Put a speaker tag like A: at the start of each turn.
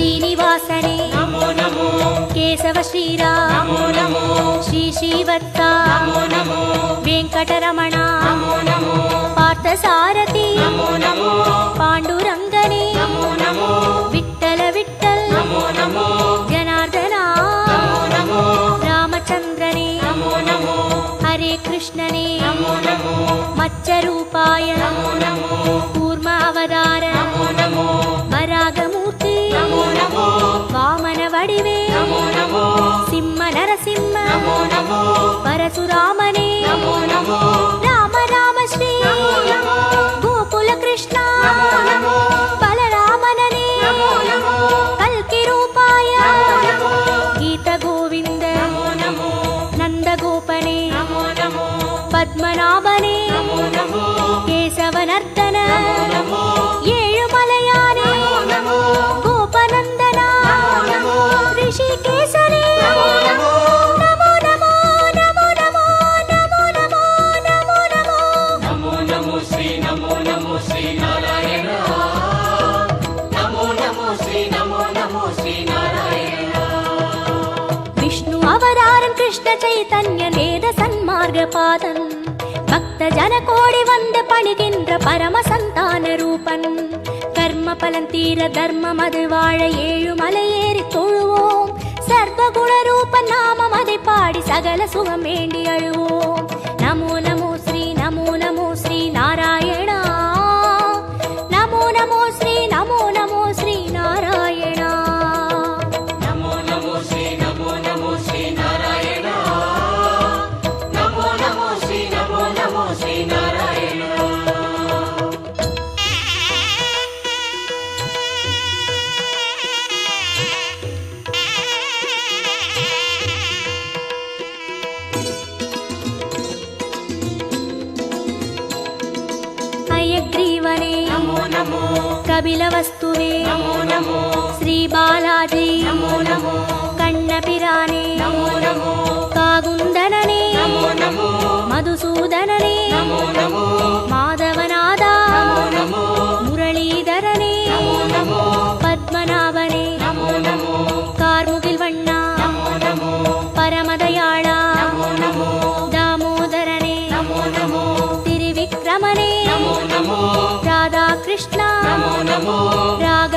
A: ಶ್ರೀನಿವಾಸನೇ
B: ನಮೋ ನಮೋ
A: ಕೇಶವ ಶ್ರೀರಾಮ
B: ನಮೋ ನಮೋ
A: ಶ್ರೀ ಶ್ರೀವತ್ಸ
B: ನಮೋ ನಮೋ
A: ವೆಂಕಟರಮಣ
B: ನಮೋ ನಮೋ
A: ಪಾರ್ಥಸಾರಥಿ
B: ನಮೋ ನಮೋ
A: ಪಾಂಡುರಂಗನೇ
B: ನಮೋ ನಮೋ
A: ವಿಠ್ಠಲ ವಿಠ್ಠಲ್
B: ನಮೋ ನಮೋ
A: ಜನಾರ್ದನ
B: ನಮೋ ನಮೋ
A: ರಾಮಚಂದ್ರನೇ
B: ನಮೋ ನಮೋ
A: ಹರೇ ಕೃಷ್ಣನೇ
B: ನಮೋ ನಮೋ
A: ಮಚ್ಚರೂಪಾಯ
B: ನಮೋ ನಮೋ
A: ಕೂರ್ಮ ಅವತಾರ
B: ನಮೋ ನಮೋ
A: ವರಾಗಮೂರ್ತಿ
B: ನಮೋ ನಮೋ
A: ವಾಮನ ವಡಿವೆ
B: ನಮೋ ನಮೋ
A: ಸಿಂಹ ನರಸಿಂಹ
B: ನಮೋ ನಮೋ
A: ಪರಶುರಾಮನೇ
B: ನಮೋ ನಮೋ
A: ರಾಮ ರಾಮ ಶ್ರೀ
B: ನಮೋ ನಮೋ
A: ಗೋಕುಲ ಕೃಷ್ಣ
B: ನಮೋ ನಮೋ
A: ಬಲರಾಮನನೇ
B: ನಮೋ ನಮೋ
A: ಕಲ್ಕಿ ರೂಪಾಯ
B: ನಮೋ
A: ಗೀತ ಗೋವಿಂದ
B: ನಮೋ ನಮೋ
A: ನಂದ ಗೋಪನೇ
B: ನಮೋ ನಮೋ
A: ಪದ್ಮನಾಭನೇ
B: ನಮೋ ನಮೋ
A: ಕೇಶವನರ್ದನ
B: ನಮೋ
A: ಏಳುಮಲಯಾನೇ
B: ನಮೋ
A: ಗೋಪನಂದನ
B: ನಮೋ
A: ಋಷಿಕೇಶನೇ
B: ನಮೋ ನಮೋ
A: ನಮೋ ನಮೋ ನಮೋ ನಮೋ ನಮೋ ನಮೋ ನಮೋ ನಮೋ
B: ನಮೋ ನಮೋ ಶ್ರೀ ನಮೋ ನಮೋ ಶ್ರೀ ನಾರಾಯಣ ನಮೋ ನಮೋ ಶ್ರೀ ನಮೋ ನಮೋ ಶ್ರೀ ನಾರಾಯಣ
A: விஷ்ணு அவதாரம் கிருஷ்ண சைதன்ய வேத சன்மார்க்க பாதன் பக்த ஜன கோடி வந்து பணிகின்ற பரம சந்தான ரூபன் கர்ம பலன் தீர தர்மம் அது வாழ ஏழுமலை ஏறி தொழுவோம் சர்வகுண ரூபன் நாமம் அதை பாடி சகல சுகம் வேண்டி அழுவோம் நமோ நமோ ஸ்ரீ நமோ நமோ ஸ்ரீ நாராயணா நமோ நமோ ஸ்ரீ நமோ நமோ ஸ்ரீ நாராயணா
B: ನಮೋ ನಮೋ ಶ್ರೀ ನಮೋ ನಮೋ ಶ್ರೀ ನಾರಾಯಣ ನಮೋ ನಮೋ ಶ್ರೀ ನಮೋ ನಮೋ ಶ್ರೀ ನಾರಾಯಣ
A: ಹಯಗ್ರೀವನೇ
B: ನಮೋ ನಮೋ
A: ಕಪಿಲವಸ್ತುವೇ
B: ನಮೋ ನಮೋ
A: ಶ್ರೀ ಬಾಲಾಜಿ
B: ನಮೋ ನಮೋ
A: ಕಣ್ಣಪಿರಾನೇ
B: ನಮೋ ನಮೋ
A: ಕಾಗುಂದನನೇ
B: ನಮೋ ನಮೋ
A: ಮಧುಸೂದನನೇ
B: ನಮೋ ನಮೋ
A: ಮಾಧವನಾದ
B: ನಮೋ ನಮೋ
A: ಮುರಳೀಧರನೇ
B: ನಮೋ ನಮೋ
A: ಪದ್ಮನಾಭನೇ
B: ನಮೋ ನಮೋ
A: ಕಾರ್ಮುಗಿಲ್ ವಣ್ಣ
B: ನಮೋ ನಮೋ
A: ಪರಮದಯಾಳ
B: ನಮೋ ನಮೋ
A: ದಾಮೋದರನೇ
B: ನಮೋ ನಮೋ
A: ತಿರುವಿಕ್ರಮನೇ
B: ನಮೋ ನಮೋ
A: ರಾಧಾಕೃಷ್ಣ
B: ನಮೋ ನಮೋ
A: ರಾಘ